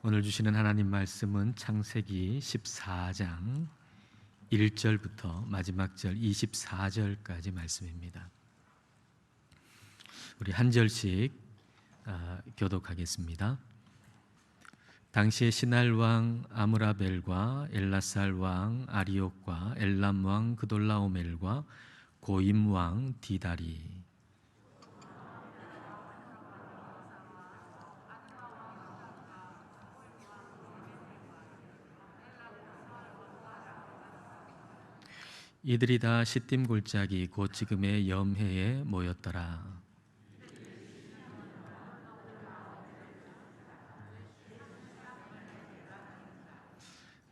오늘 주시는 하나님 말씀은 창세기 14장 1절부터 마지막 절 24절까지 말씀입니다. 우리 한 절씩 교독하겠습니다. 당시에 시날 왕 아므라벨과 엘라살 왕 아리옥과 엘람 왕 그돌라오멜과 고임 왕 디다리, 이들이 다 시딤 골짜기 곧 지금의 염해에 모였더라.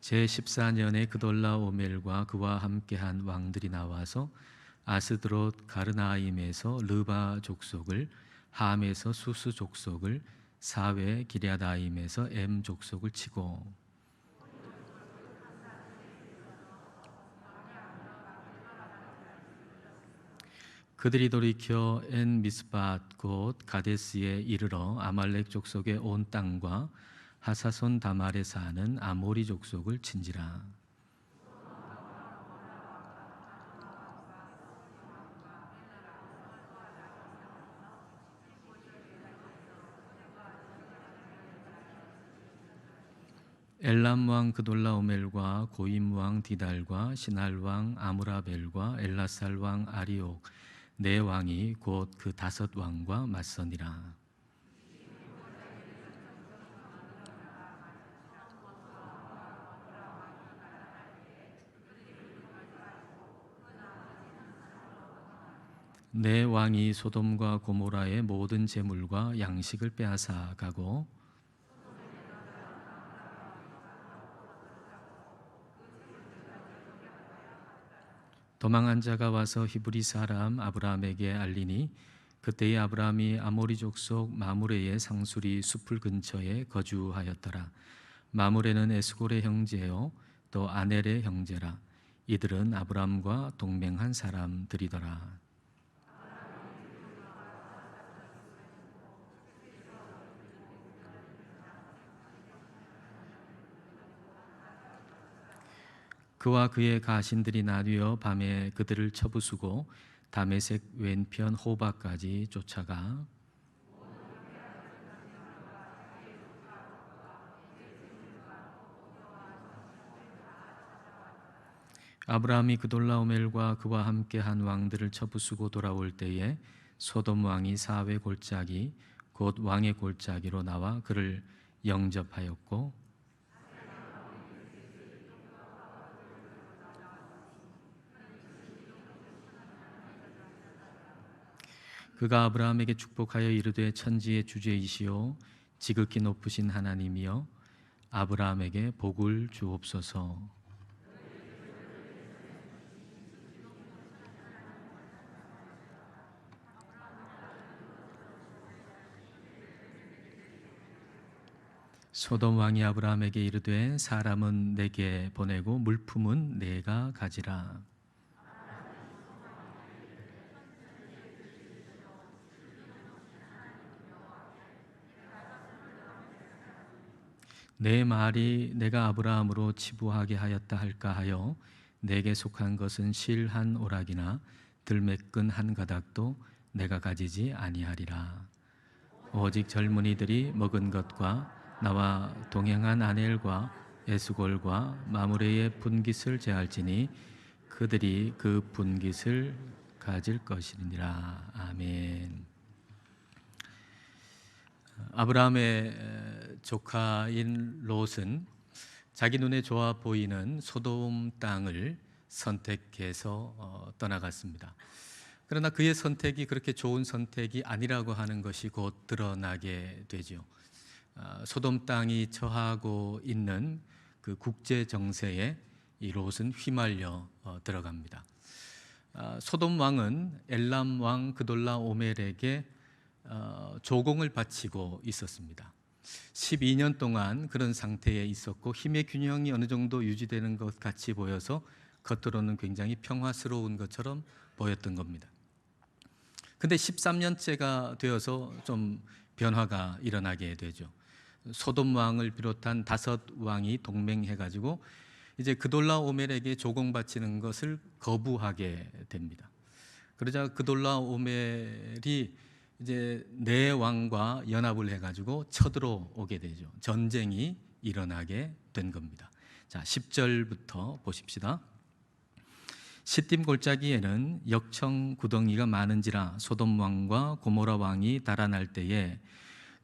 제14년에 그돌라오멜과 그와 함께한 왕들이 나와서 아스드롯 가르나임에서 르바 족속을, 함에서 수스 족속을, 사외 기랴다임에서 엠 족속을 치고 그들이 돌이켜 엔 미스밧 곧 가데스에 이르러 아말렉 족속의 온 땅과 하사손 다말에 사는 아모리 족속을 친지라. 엘람 왕 그돌라오멜과 고임 왕 디달과 시날 왕 아므라벨과 엘라살 왕 아리옥 네 왕이 곧 그 다섯 왕과 맞서니라. 네 왕이 소돔과 고모라의 모든 재물과 양식을 빼앗아 가고 도망한 자가 와서 히브리 사람 아브라함에게 알리니 그때의 아브라함이 아모리 족속 마므레의 상수리 숲을 근처에 거주하였더라. 마므레는 에스골의 형제요 또 아넬의 형제라. 이들은 아브라함과 동맹한 사람들이더라. 그와 그의 가신들이 나뉘어 밤에 그들을 쳐부수고 다메섹 왼편 호바까지 쫓아가 아브라함이 그돌라오멜과 그와 함께한 왕들을 쳐부수고 돌아올 때에 소돔 왕이 사외 골짜기 곧 왕의 골짜기로 나와 그를 영접하였고 그가 아브라함에게 축복하여 이르되 천지의 주제이시오 지극히 높으신 하나님이여 아브라함에게 복을 주옵소서. 소돔 왕이 아브라함에게 이르되 사람은 내게 보내고 물품은 내가 가지라. 내 말이 내가 아브라함으로 치부하게 하였다 할까 하여 내게 속한 것은 실 한 오락이나 들매끈 한 가닥도 내가 가지지 아니하리라. 오직 젊은이들이 먹은 것과 나와 동행한 아넬과 에스골과 마므레의 분깃을 제할지니 그들이 그 분깃을 가질 것이니라. 아멘. 아브라함의 조카인 롯은 자기 눈에 좋아 보이는 소돔 땅을 선택해서 떠나갔습니다. 그러나 그의 선택이 그렇게 좋은 선택이 아니라고 하는 것이 곧 드러나게 되죠. 소돔 땅이 처하고 있는 그 국제 정세에 이 롯은 휘말려 들어갑니다. 소돔 왕은 엘람 왕 그돌라오멜에게 조공을 바치고 있었습니다. 12년 동안 그런 상태에 있었고 힘의 균형이 어느 정도 유지되는 것 같이 보여서 겉으로는 굉장히 평화스러운 것처럼 보였던 겁니다. 근데 13년째가 되어서 좀 변화가 일어나게 되죠. 소돔 왕을 비롯한 5왕이 동맹해 가지고 이제 그돌라오멜에게 조공 바치는 것을 거부하게 됩니다. 그러자 그돌라오멜이 이제 네 왕과 연합을 해 가지고 쳐들어오게 되죠. 전쟁이 일어나게 된 겁니다. 자, 10절부터 보십시다. 시딤 골짜기에는 역청 구덩이가 많은지라 소돔 왕과 고모라 왕이 달아날 때에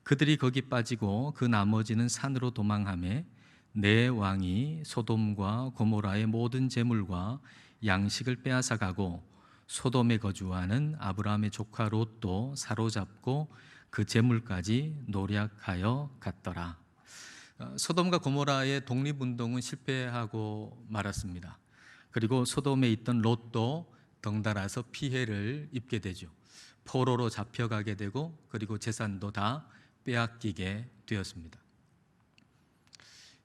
그들이 거기 빠지고 그 나머지는 산으로 도망하매 네 왕이 소돔과 고모라의 모든 재물과 양식을 빼앗아 가고 소돔에 거주하는 아브라함의 조카 롯도 사로잡고 그 재물까지 노략하여 갔더라. 소돔과 고모라의 독립운동은 실패하고 말았습니다. 그리고 소돔에 있던 롯도 덩달아서 피해를 입게 되죠. 포로로 잡혀가게 되고 그리고 재산도 다 빼앗기게 되었습니다.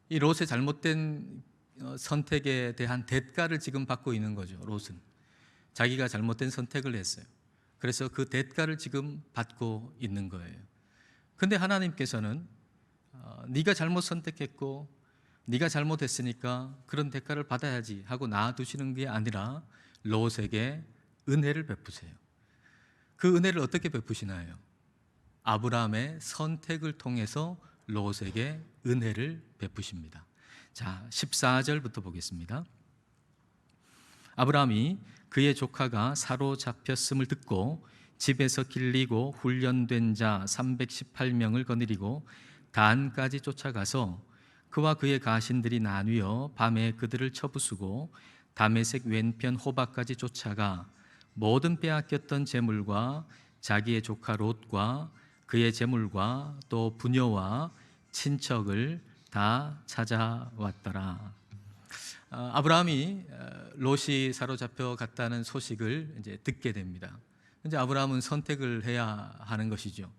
이 롯의 잘못된 선택에 대한 대가를 지금 받고 있는 거죠. 롯은 자기가 잘못된 선택을 했어요. 그래서 그 대가를 지금 받고 있는 거예요. 근데 하나님께서는 네가 잘못 선택했고 네가 잘못했으니까 그런 대가를 받아야지 하고 놔두시는 게 아니라 롯에게 은혜를 베푸세요. 그 은혜를 어떻게 베푸시나요? 아브라함의 선택을 통해서 롯에게 은혜를 베푸십니다. 자, 14절부터 보겠습니다. 아브라함이 그의 조카가 사로잡혔음을 듣고 집에서 길리고 훈련된 자 318명을 거느리고 단까지 쫓아가서 그와 그의 가신들이 나뉘어 밤에 그들을 쳐부수고 다메섹 왼편 호박까지 쫓아가 모든 빼앗겼던 재물과 자기의 조카 롯과 그의 재물과 또 부녀와 친척을 다 찾아왔더라. 아브라함이 롯이 사로잡혀 갔다는 소식을 이제 듣게 됩니다. 이제 아브라함은 선택을 해야 하는 것이죠.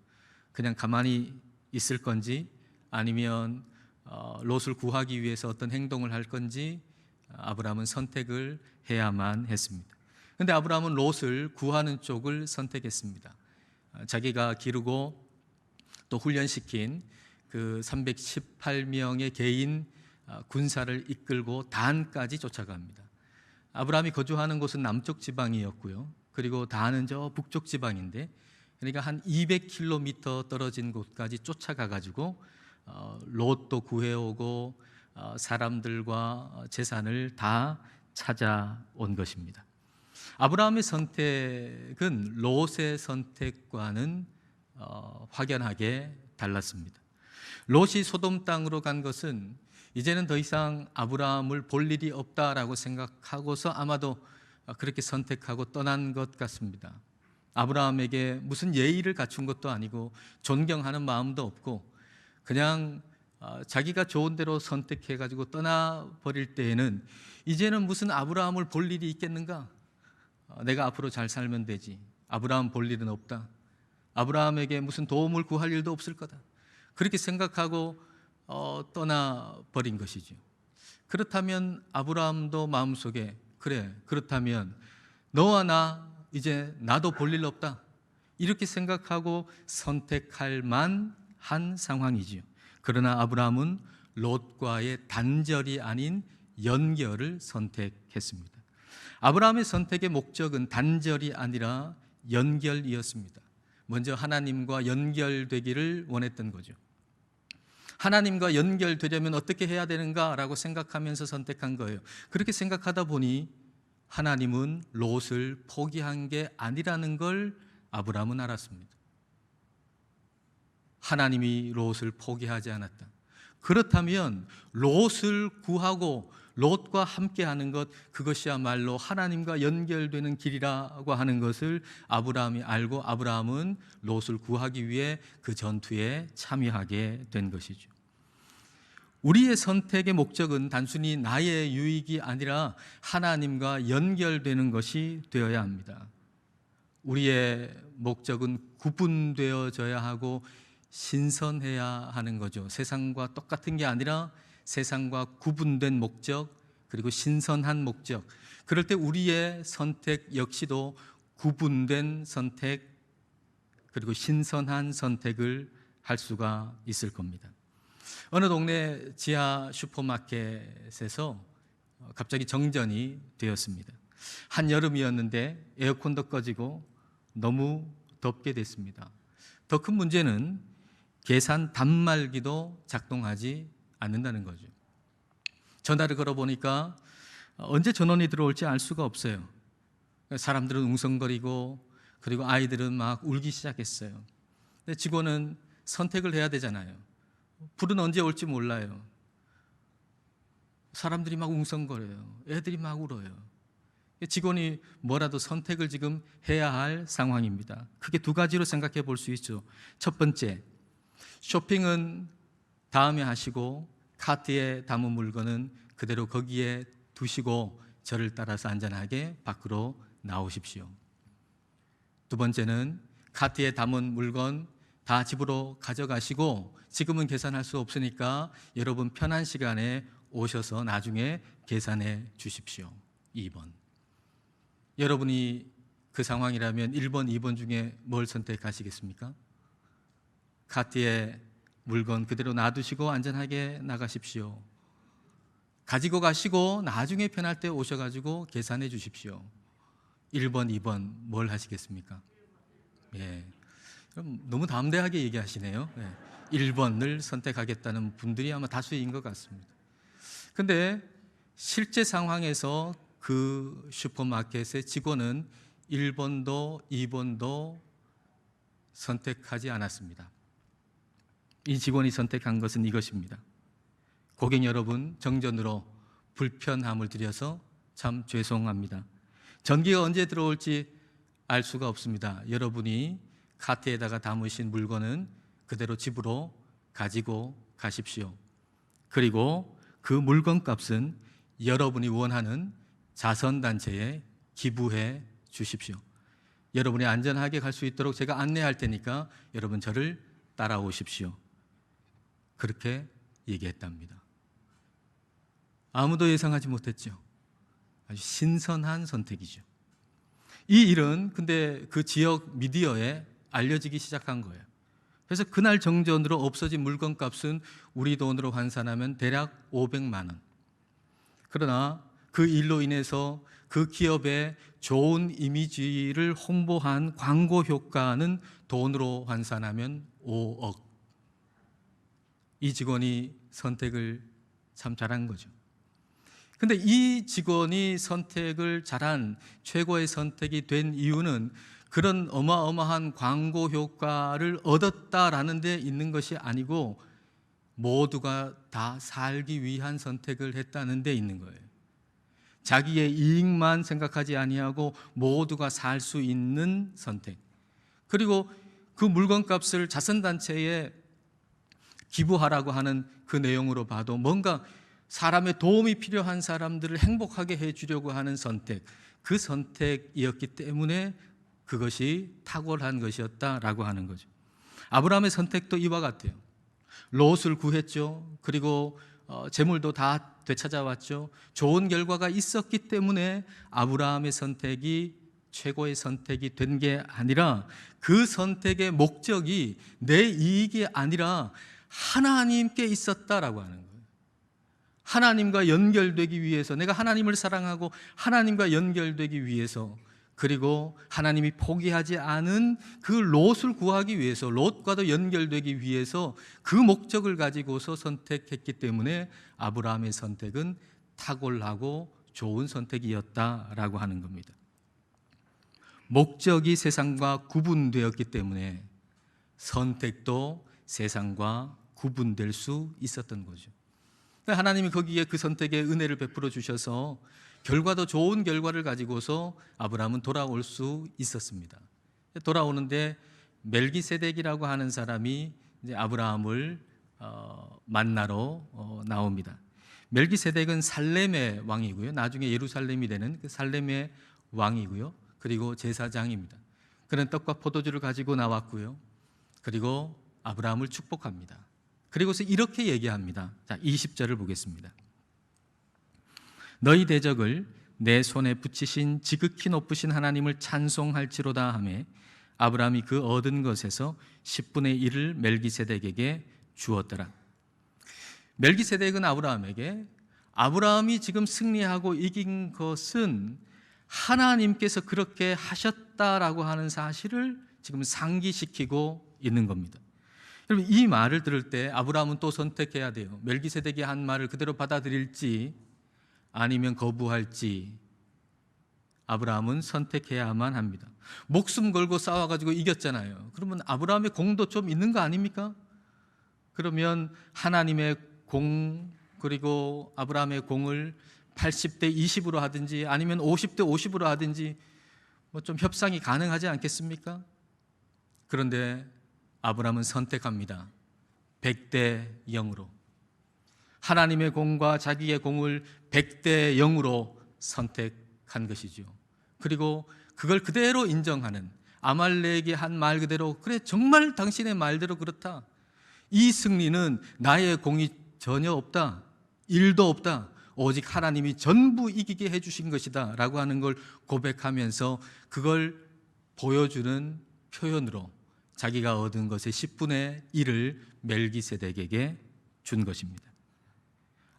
그냥 가만히 있을 건지 아니면 롯을 구하기 위해서 어떤 행동을 할 건지 아브라함은 선택을 해야만 했습니다. 그런데 아브라함은 롯을 구하는 쪽을 선택했습니다. 자기가 기르고 또 훈련시킨 그 318명의 개인 군사를 이끌고 단까지 쫓아갑니다. 아브라함이 거주하는 곳은 남쪽 지방이었고요. 그리고 단은 저 북쪽 지방인데, 그러니까 한 200km 떨어진 곳까지 쫓아가 가지고 롯도 구해오고 사람들과 재산을 다 찾아온 것입니다. 아브라함의 선택은 롯의 선택과는 확연하게 달랐습니다. 롯이 소돔 땅으로 간 것은 이제는 더 이상 아브라함을 볼 일이 없다라고 생각하고서 아마도 그렇게 선택하고 떠난 것 같습니다. 아브라함에게 무슨 예의를 갖춘 것도 아니고 존경하는 마음도 없고 그냥 자기가 좋은 대로 선택해가지고 떠나버릴 때에는 이제는 무슨 아브라함을 볼 일이 있겠는가? 내가 앞으로 잘 살면 되지. 아브라함 볼 일은 없다. 아브라함에게 무슨 도움을 구할 일도 없을 거다. 그렇게 생각하고 떠나버린 것이죠. 그렇다면 아브라함도 마음속에 그래, 그렇다면 너와 나 이제 나도 볼 일 없다. 이렇게 생각하고 선택할 만한 상황이지요. 그러나 아브라함은 롯과의 단절이 아닌 연결을 선택했습니다. 아브라함의 선택의 목적은 단절이 아니라 연결이었습니다. 먼저 하나님과 연결되기를 원했던 거죠. 하나님과 연결되려면 어떻게 해야 되는가라고 생각하면서 선택한 거예요. 그렇게 생각하다 보니 하나님은 롯을 포기한 게 아니라는 걸 아브라함은 알았습니다. 하나님이 롯을 포기하지 않았다. 그렇다면 롯을 구하고 롯과 함께하는 것, 그것이야말로 하나님과 연결되는 길이라고 하는 것을 아브라함이 알고 아브라함은 롯을 구하기 위해 그 전투에 참여하게 된 것이죠. 우리의 선택의 목적은 단순히 나의 유익이 아니라 하나님과 연결되는 것이 되어야 합니다. 우리의 목적은 구분되어져야 하고 신선해야 하는 거죠. 세상과 똑같은 게 아니라 세상과 구분된 목적, 그리고 신선한 목적. 그럴 때 우리의 선택 역시도 구분된 선택, 그리고 신선한 선택을 할 수가 있을 겁니다. 어느 동네 지하 슈퍼마켓에서 갑자기 정전이 되었습니다. 한여름이었는데 에어컨도 꺼지고 너무 덥게 됐습니다. 더 큰 문제는 계산 단말기도 작동하지 않는다는 거죠. 전화를 걸어보니까 언제 전원이 들어올지 알 수가 없어요. 사람들은 웅성거리고 그리고 아이들은 막 울기 시작했어요. 근데 직원은 선택을 해야 되잖아요. 불은 언제 올지 몰라요. 사람들이 막 웅성거려요. 애들이 막 울어요. 직원이 뭐라도 선택을 지금 해야 할 상황입니다. 크게 두 가지로 생각해 볼 수 있죠. 첫 번째, 쇼핑은 다음에 하시고 카트에 담은 물건은 그대로 거기에 두시고 저를 따라서 안전하게 밖으로 나오십시오. 두 번째는 카트에 담은 물건 다 집으로 가져가시고 지금은 계산할 수 없으니까 여러분 편한 시간에 오셔서 나중에 계산해 주십시오. 2번. 여러분이 그 상황이라면 1번, 2번 중에 뭘 선택하시겠습니까? 카트에 물건 그대로 놔두시고 안전하게 나가십시오. 가지고 가시고 나중에 편할 때 오셔가지고 계산해 주십시오. 1번, 2번 뭘 하시겠습니까? 예. 그럼 너무 담대하게 얘기하시네요. 예. 1번을 선택하겠다는 분들이 아마 다수인 것 같습니다. 근데 실제 상황에서 그 슈퍼마켓의 직원은 1번도 2번도 선택하지 않았습니다. 이 직원이 선택한 것은 이것입니다. 고객 여러분, 정전으로 불편함을 드려서 참 죄송합니다. 전기가 언제 들어올지 알 수가 없습니다. 여러분이 카트에다가 담으신 물건은 그대로 집으로 가지고 가십시오. 그리고 그 물건 값은 여러분이 원하는 자선단체에 기부해 주십시오. 여러분이 안전하게 갈 수 있도록 제가 안내할 테니까 여러분 저를 따라오십시오. 그렇게 얘기했답니다. 아무도 예상하지 못했죠. 아주 신선한 선택이죠. 이 일은 근데 그 지역 미디어에 알려지기 시작한 거예요. 그래서 그날 정전으로 없어진 물건값은 우리 돈으로 환산하면 대략 500만 원. 그러나 그 일로 인해서 그 기업의 좋은 이미지를 홍보한 광고 효과는 돈으로 환산하면 5억. 이 직원이 선택을 참 잘한 거죠. 근데 이 직원이 선택을 잘한 최고의 선택이 된 이유는 그런 어마어마한 광고 효과를 얻었다라는 데 있는 것이 아니고 모두가 다 살기 위한 선택을 했다는 데 있는 거예요. 자기의 이익만 생각하지 아니하고 모두가 살 수 있는 선택. 그리고 그 물건값을 자선단체에 기부하라고 하는 그 내용으로 봐도 뭔가 사람의 도움이 필요한 사람들을 행복하게 해주려고 하는 선택, 그 선택이었기 때문에 그것이 탁월한 것이었다라고 하는 거죠. 아브라함의 선택도 이와 같아요. 롯을 구했죠. 그리고 재물도 다 되찾아왔죠. 좋은 결과가 있었기 때문에 아브라함의 선택이 최고의 선택이 된 게 아니라 그 선택의 목적이 내 이익이 아니라 하나님께 있었다라고 하는 거예요. 하나님과 연결되기 위해서, 내가 하나님을 사랑하고 하나님과 연결되기 위해서, 그리고 하나님이 포기하지 않은 그 롯을 구하기 위해서, 롯과도 연결되기 위해서 그 목적을 가지고서 선택했기 때문에 아브라함의 선택은 탁월하고 좋은 선택이었다라고 하는 겁니다. 목적이 세상과 구분되었기 때문에 선택도 세상과 구분될 수 있었던 거죠. 하나님이 거기에 그 선택에 은혜를 베풀어 주셔서 결과도 좋은 결과를 가지고서 아브라함은 돌아올 수 있었습니다. 돌아오는데 멜기세덱이라고 하는 사람이 이제 아브라함을 만나러 나옵니다. 멜기세덱은 살렘의 왕이고요. 나중에 예루살렘이 되는 그 살렘의 왕이고요. 그리고 제사장입니다. 그는 떡과 포도주를 가지고 나왔고요. 그리고 아브라함을 축복합니다. 그리고서 이렇게 얘기합니다. 자, 20절을 보겠습니다. 너희 대적을 내 손에 붙이신 지극히 높으신 하나님을 찬송할지로다 하매 아브라함이 그 얻은 것에서 10분의 1을 멜기세덱에게 주었더라. 멜기세덱은 아브라함에게 아브라함이 지금 승리하고 이긴 것은 하나님께서 그렇게 하셨다라고 하는 사실을 지금 상기시키고 있는 겁니다. 여러분, 이 말을 들을 때 아브라함은 또 선택해야 돼요. 멜기세덱이 한 말을 그대로 받아들일지 아니면 거부할지 아브라함은 선택해야만 합니다. 목숨 걸고 싸워가지고 이겼잖아요. 그러면 아브라함의 공도 좀 있는 거 아닙니까? 그러면 하나님의 공 그리고 아브라함의 공을 80대 20으로 하든지 아니면 50대 50으로 하든지 뭐 좀 협상이 가능하지 않겠습니까? 그런데 아브라함은 선택합니다. 100대 0으로. 하나님의 공과 자기의 공을 100대 0으로 선택한 것이죠. 그리고 그걸 그대로 인정하는, 아말렉이 한 말 그대로, 그래 정말 당신의 말대로 그렇다. 이 승리는 나의 공이 전혀 없다. 1도 없다. 오직 하나님이 전부 이기게 해주신 것이다 라고 하는 걸 고백하면서 그걸 보여주는 표현으로 자기가 얻은 것의 10분의 1을 멜기세덱에게 준 것입니다.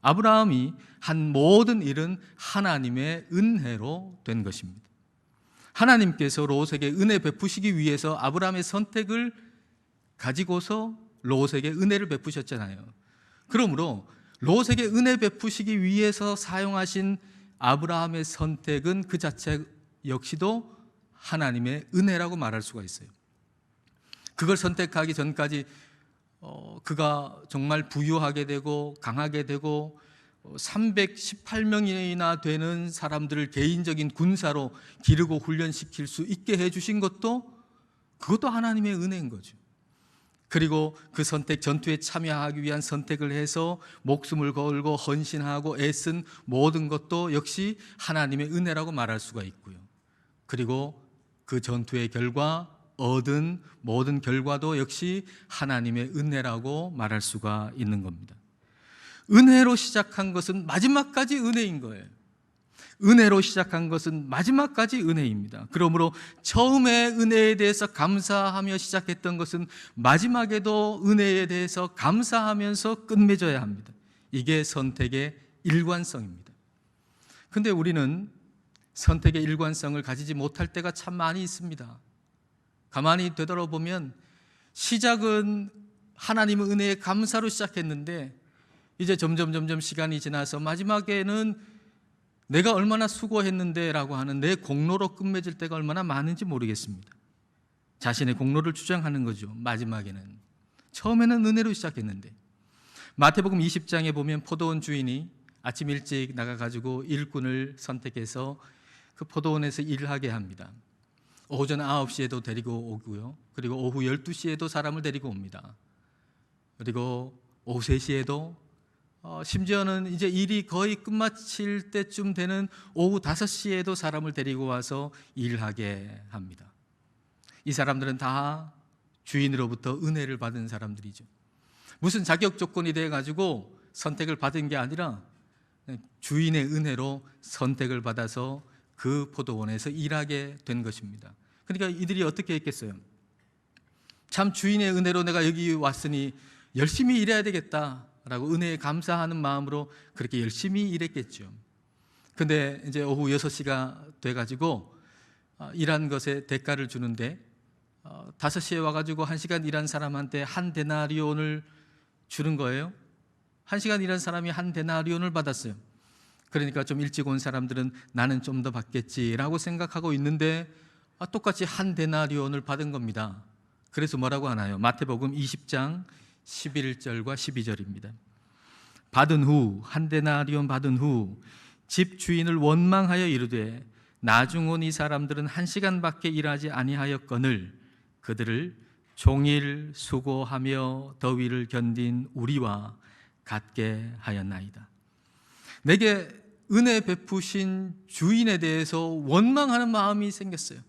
아브라함이 한 모든 일은 하나님의 은혜로 된 것입니다. 하나님께서 롯에게 은혜 베푸시기 위해서 아브라함의 선택을 가지고서 롯에게 은혜를 베푸셨잖아요. 그러므로 롯에게 은혜 베푸시기 위해서 사용하신 아브라함의 선택은 그 자체 역시도 하나님의 은혜라고 말할 수가 있어요. 그걸 선택하기 전까지 그가 정말 부유하게 되고 강하게 되고 318명이나 되는 사람들을 개인적인 군사로 기르고 훈련시킬 수 있게 해주신 것도 그것도 하나님의 은혜인 거죠. 그리고 그 선택, 전투에 참여하기 위한 선택을 해서 목숨을 걸고 헌신하고 애쓴 모든 것도 역시 하나님의 은혜라고 말할 수가 있고요. 그리고 그 전투의 결과 얻은 모든 결과도 역시 하나님의 은혜라고 말할 수가 있는 겁니다. 은혜로 시작한 것은 마지막까지 은혜인 거예요. 은혜로 시작한 것은 마지막까지 은혜입니다. 그러므로 처음에 은혜에 대해서 감사하며 시작했던 것은 마지막에도 은혜에 대해서 감사하면서 끝맺어야 합니다. 이게 선택의 일관성입니다. 그런데 우리는 선택의 일관성을 가지지 못할 때가 참 많이 있습니다. 가만히 되돌아보면 시작은 하나님의 은혜에 감사로 시작했는데 이제 점점 시간이 지나서 마지막에는 내가 얼마나 수고했는데 라고 하는 내 공로로 끝맺을 때가 얼마나 많은지 모르겠습니다. 자신의 공로를 주장하는 거죠. 마지막에는. 처음에는 은혜로 시작했는데 마태복음 20장에 보면 포도원 주인이 아침 일찍 나가가지고 일꾼을 선택해서 그 포도원에서 일을 하게 합니다. 오전 9시에도 데리고 오고요. 그리고 오후 12시에도 사람을 데리고 옵니다. 그리고 오후 3시에도 심지어는 이제 일이 거의 끝마칠 때쯤 되는 오후 5시에도 사람을 데리고 와서 일하게 합니다. 이 사람들은 다 주인으로부터 은혜를 받은 사람들이죠. 무슨 자격 조건이 돼가지고 선택을 받은 게 아니라 주인의 은혜로 선택을 받아서 그 포도원에서 일하게 된 것입니다. 그러니까 이들이 어떻게 했겠어요? 참 주인의 은혜로 내가 여기 왔으니 열심히 일해야 되겠다 라고 은혜에 감사하는 마음으로 그렇게 열심히 일했겠죠. 근데 이제 오후 6시가 돼가지고 일한 것에 대가를 주는데 5시에 와가지고 1시간 일한 사람한테 한 데나리온을 주는 거예요. 1시간 일한 사람이 한 데나리온을 받았어요. 그러니까 좀 일찍 온 사람들은 나는 좀 더 받겠지라고 생각하고 있는데 똑같이 한 데나리온을 받은 겁니다. 그래서 뭐라고 하나요? 마태복음 20장 11절과 12절입니다. 받은 후, 한 데나리온 받은 후 집 주인을 원망하여 이르되 나중 온 이 사람들은 1시간밖에 일하지 아니하였거늘 그들을 종일 수고하며 더위를 견딘 우리와 같게 하였나이다. 내게 은혜 베푸신 주인에 대해서 원망하는 마음이 생겼어요.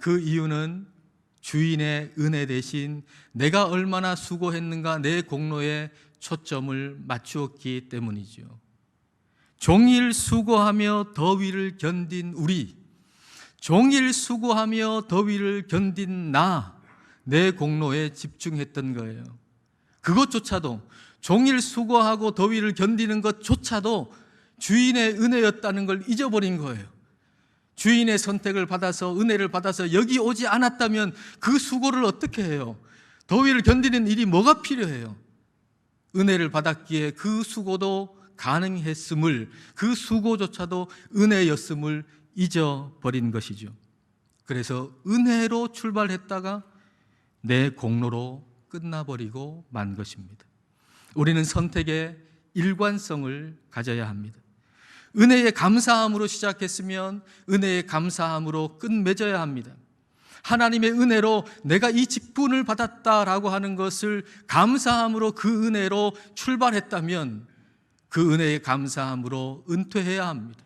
그 이유는 주인의 은혜 대신 내가 얼마나 수고했는가 내 공로에 초점을 맞추었기 때문이죠. 종일 수고하며 더위를 견딘 우리, 종일 수고하며 더위를 견딘 나, 내 공로에 집중했던 거예요. 그것조차도 종일 수고하고 더위를 견디는 것조차도 주인의 은혜였다는 걸 잊어버린 거예요. 주인의 선택을 받아서, 은혜를 받아서 여기 오지 않았다면 그 수고를 어떻게 해요? 더위를 견디는 일이 뭐가 필요해요? 은혜를 받았기에 그 수고도 가능했음을, 그 수고조차도 은혜였음을 잊어버린 것이죠. 그래서 은혜로 출발했다가 내 공로로 끝나버리고 만 것입니다. 우리는 선택의 일관성을 가져야 합니다. 은혜의 감사함으로 시작했으면 은혜의 감사함으로 끝맺어야 합니다. 하나님의 은혜로 내가 이 직분을 받았다라고 하는 것을 감사함으로 그 은혜로 출발했다면 그 은혜의 감사함으로 은퇴해야 합니다.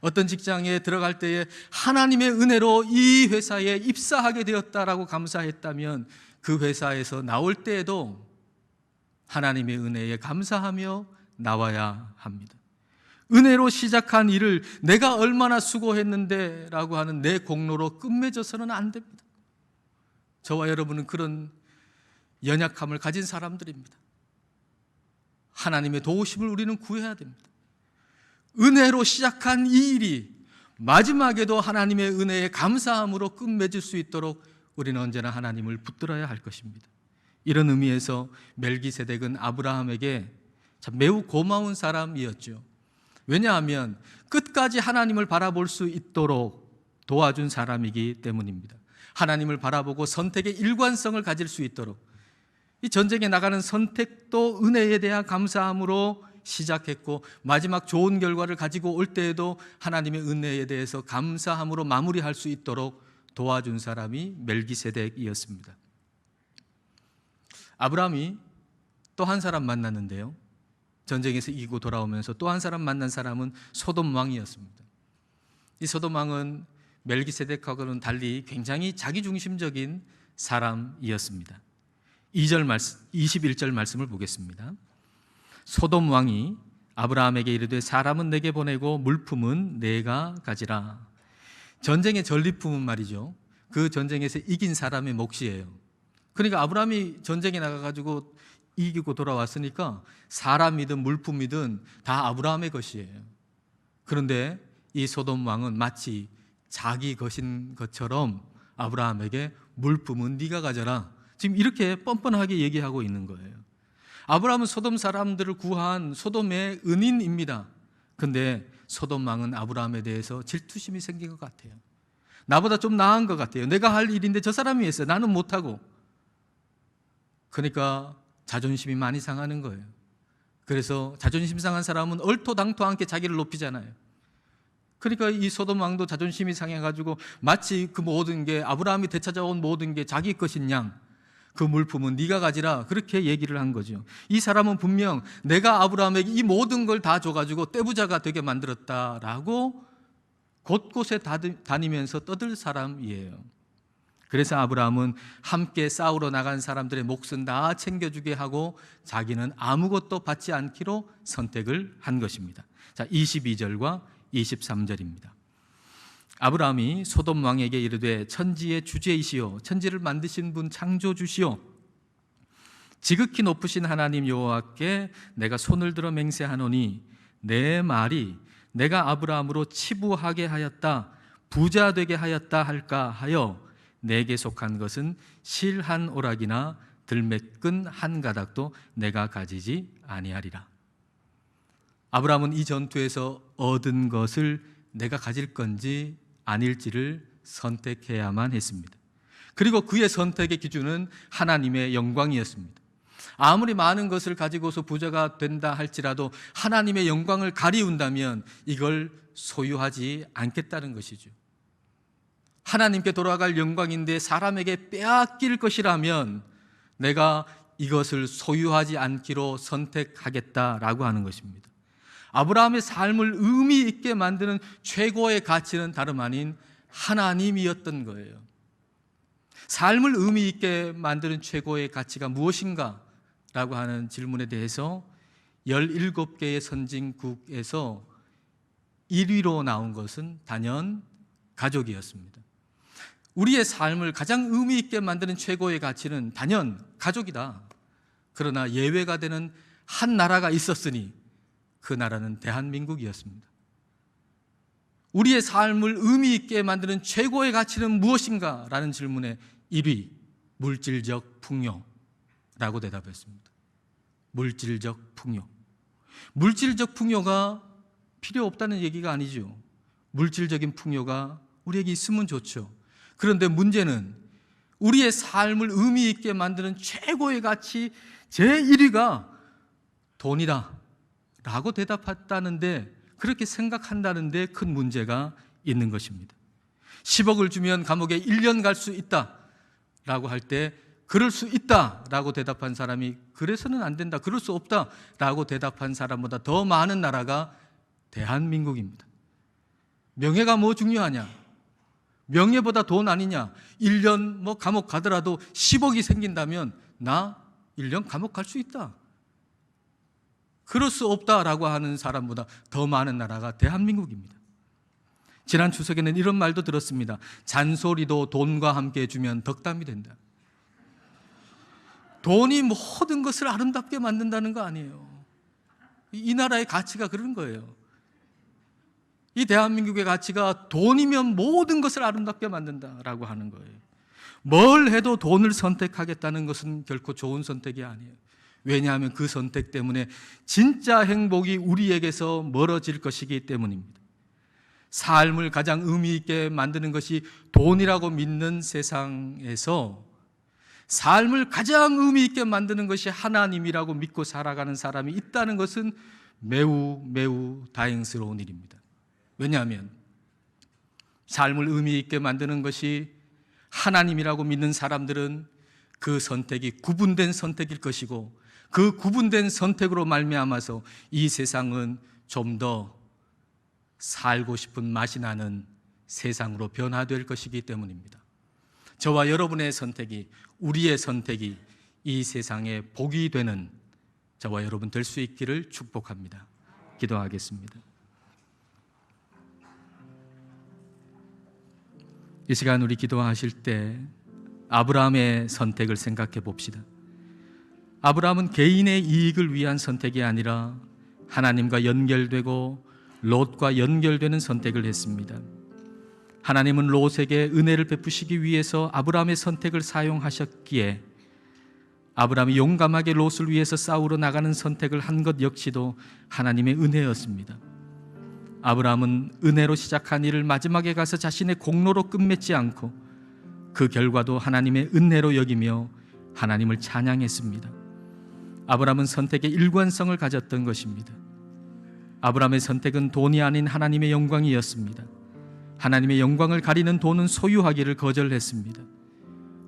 어떤 직장에 들어갈 때에 하나님의 은혜로 이 회사에 입사하게 되었다라고 감사했다면 그 회사에서 나올 때에도 하나님의 은혜에 감사하며 나와야 합니다. 은혜로 시작한 일을 내가 얼마나 수고했는데 라고 하는 내 공로로 끝맺어서는 안 됩니다. 저와 여러분은 그런 연약함을 가진 사람들입니다. 하나님의 도우심을 우리는 구해야 됩니다. 은혜로 시작한 이 일이 마지막에도 하나님의 은혜에 감사함으로 끝맺을 수 있도록 우리는 언제나 하나님을 붙들어야 할 것입니다. 이런 의미에서 멜기세덱은 아브라함에게 참 매우 고마운 사람이었죠. 왜냐하면 끝까지 하나님을 바라볼 수 있도록 도와준 사람이기 때문입니다. 하나님을 바라보고 선택의 일관성을 가질 수 있도록, 이 전쟁에 나가는 선택도 은혜에 대한 감사함으로 시작했고 마지막 좋은 결과를 가지고 올 때에도 하나님의 은혜에 대해서 감사함으로 마무리할 수 있도록 도와준 사람이 멜기세덱이었습니다. 아브라함이 또 한 사람 만났는데요, 전쟁에서 이기고 돌아오면서 또 한 사람 만난 사람은 소돔 왕이었습니다. 이 소돔 왕은 멜기세덱하고는 달리 굉장히 자기중심적인 사람이었습니다. 21절 말씀을 보겠습니다. 소돔 왕이 아브라함에게 이르되 사람은 내게 보내고 물품은 내가 가지라. 전쟁의 전리품은 말이죠, 그 전쟁에서 이긴 사람의 몫이에요. 그러니까 아브라함이 전쟁에 나가가지고 이기고 돌아왔으니까 사람이든 물품이든 다 아브라함의 것이에요. 그런데 이 소돔 왕은 마치 자기 것인 것처럼 아브라함에게 물품은 네가 가져라, 지금 이렇게 뻔뻔하게 얘기하고 있는 거예요. 아브라함은 소돔 사람들을 구한 소돔의 은인입니다. 그런데 소돔 왕은 아브라함에 대해서 질투심이 생긴 것 같아요. 나보다 좀 나은 것 같아요. 내가 할 일인데 저 사람이 했어요. 나는 못하고. 그러니까 자존심이 많이 상하는 거예요. 그래서 자존심 상한 사람은 얼토당토 않게 자기를 높이잖아요. 그러니까 이 소돔 왕도 자존심이 상해가지고 마치 그 모든 게, 아브라함이 되찾아온 모든 게 자기 것인 양, 그 물품은 네가 가지라, 그렇게 얘기를 한 거죠. 이 사람은 분명 내가 아브라함에게 이 모든 걸 다 줘가지고 떼부자가 되게 만들었다라고 곳곳에 다니면서 떠들 사람이에요. 그래서 아브라함은 함께 싸우러 나간 사람들의 몫은 다 챙겨주게 하고 자기는 아무것도 받지 않기로 선택을 한 것입니다. 자, 22절과 23절입니다. 아브라함이 소돔 왕에게 이르되 천지의 주제이시오, 천지를 만드신 분 창조주시오, 지극히 높으신 하나님 여호와께 내가 손을 들어 맹세하노니 내 말이 내가 아브라함으로 치부하게 하였다, 부자 되게 하였다 할까 하여 내게 속한 것은 실 한 오락이나 들매끈 한 가닥도 내가 가지지 아니하리라. 아브라함은 이 전투에서 얻은 것을 내가 가질 건지 아닐지를 선택해야만 했습니다. 그리고 그의 선택의 기준은 하나님의 영광이었습니다. 아무리 많은 것을 가지고서 부자가 된다 할지라도 하나님의 영광을 가리운다면 이걸 소유하지 않겠다는 것이죠. 하나님께 돌아갈 영광인데 사람에게 빼앗길 것이라면 내가 이것을 소유하지 않기로 선택하겠다라고 하는 것입니다. 아브라함의 삶을 의미 있게 만드는 최고의 가치는 다름 아닌 하나님이었던 거예요. 삶을 의미 있게 만드는 최고의 가치가 무엇인가? 라고 하는 질문에 대해서 17개의 선진국에서 1위로 나온 것은 단연 가족이었습니다. 우리의 삶을 가장 의미 있게 만드는 최고의 가치는 단연 가족이다. 그러나 예외가 되는 한 나라가 있었으니 그 나라는 대한민국이었습니다. 우리의 삶을 의미 있게 만드는 최고의 가치는 무엇인가? 라는 질문에 1위, 물질적 풍요라고 대답했습니다. 물질적 풍요. 물질적 풍요가 필요 없다는 얘기가 아니죠. 물질적인 풍요가 우리에게 있으면 좋죠. 그런데 문제는 우리의 삶을 의미 있게 만드는 최고의 가치 제1위가 돈이다 라고 대답했다는데, 그렇게 생각한다는데 큰 문제가 있는 것입니다. 10억을 주면 감옥에 1년 갈 수 있다 라고 할 때 그럴 수 있다 라고 대답한 사람이 그래서는 안 된다, 그럴 수 없다 라고 대답한 사람보다 더 많은 나라가 대한민국입니다. 명예가 뭐 중요하냐? 명예보다 돈 아니냐? 1년 감옥 가더라도 10억이 생긴다면 나 1년 감옥 갈 수 있다, 그럴 수 없다라고 하는 사람보다 더 많은 나라가 대한민국입니다. 지난 추석에는 이런 말도 들었습니다. 잔소리도 돈과 함께 주면 덕담이 된다. 돈이 모든 것을 아름답게 만든다는 거 아니에요. 이 나라의 가치가 그런 거예요. 이 대한민국의 가치가 돈이면 모든 것을 아름답게 만든다라고 하는 거예요. 뭘 해도 돈을 선택하겠다는 것은 결코 좋은 선택이 아니에요. 왜냐하면 그 선택 때문에 진짜 행복이 우리에게서 멀어질 것이기 때문입니다. 삶을 가장 의미 있게 만드는 것이 돈이라고 믿는 세상에서 삶을 가장 의미 있게 만드는 것이 하나님이라고 믿고 살아가는 사람이 있다는 것은 매우 다행스러운 일입니다. 왜냐하면 삶을 의미 있게 만드는 것이 하나님이라고 믿는 사람들은 그 선택이 구분된 선택일 것이고, 그 구분된 선택으로 말미암아서 이 세상은 좀 더 살고 싶은 맛이 나는 세상으로 변화될 것이기 때문입니다. 저와 여러분의 선택이, 우리의 선택이 이 세상에 복이 되는 저와 여러분 될 수 있기를 축복합니다. 기도하겠습니다. 이 시간 우리 기도하실 때 아브라함의 선택을 생각해 봅시다. 아브라함은 개인의 이익을 위한 선택이 아니라 하나님과 연결되고 롯과 연결되는 선택을 했습니다. 하나님은 롯에게 은혜를 베푸시기 위해서 아브라함의 선택을 사용하셨기에 아브라함이 용감하게 롯을 위해서 싸우러 나가는 선택을 한 것 역시도 하나님의 은혜였습니다. 아브라함은 은혜로 시작한 일을 마지막에 가서 자신의 공로로 끝맺지 않고 그 결과도 하나님의 은혜로 여기며 하나님을 찬양했습니다. 아브라함은 선택의 일관성을 가졌던 것입니다. 아브라함의 선택은 돈이 아닌 하나님의 영광이었습니다. 하나님의 영광을 가리는 돈은 소유하기를 거절했습니다.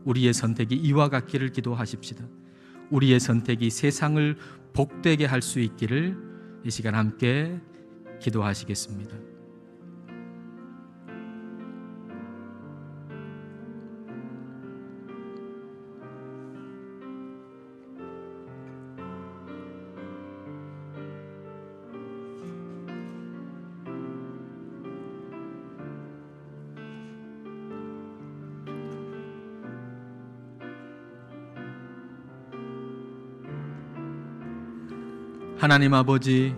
우리의 선택이 이와 같기를 기도하십시다. 우리의 선택이 세상을 복되게 할 수 있기를 이 시간 함께 기도하시겠습니다. 하나님 아버지,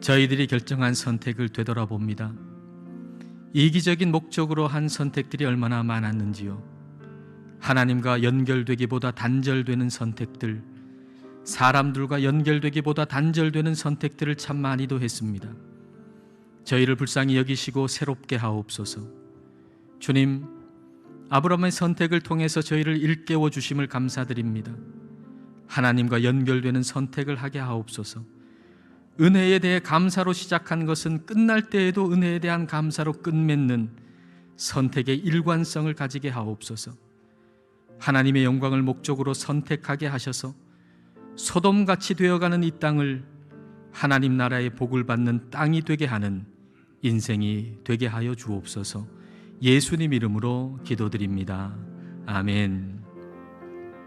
저희들이 결정한 선택을 되돌아봅니다. 이기적인 목적으로 한 선택들이 얼마나 많았는지요. 하나님과 연결되기보다 단절되는 선택들, 사람들과 연결되기보다 단절되는 선택들을 참 많이도 했습니다. 저희를 불쌍히 여기시고 새롭게 하옵소서. 주님, 아브라함의 선택을 통해서 저희를 일깨워 주심을 감사드립니다. 하나님과 연결되는 선택을 하게 하옵소서. 은혜에 대해 감사로 시작한 것은 끝날 때에도 은혜에 대한 감사로 끝맺는 선택의 일관성을 가지게 하옵소서. 하나님의 영광을 목적으로 선택하게 하셔서 소돔같이 되어가는 이 땅을 하나님 나라의 복을 받는 땅이 되게 하는 인생이 되게 하여 주옵소서. 예수님 이름으로 기도드립니다. 아멘.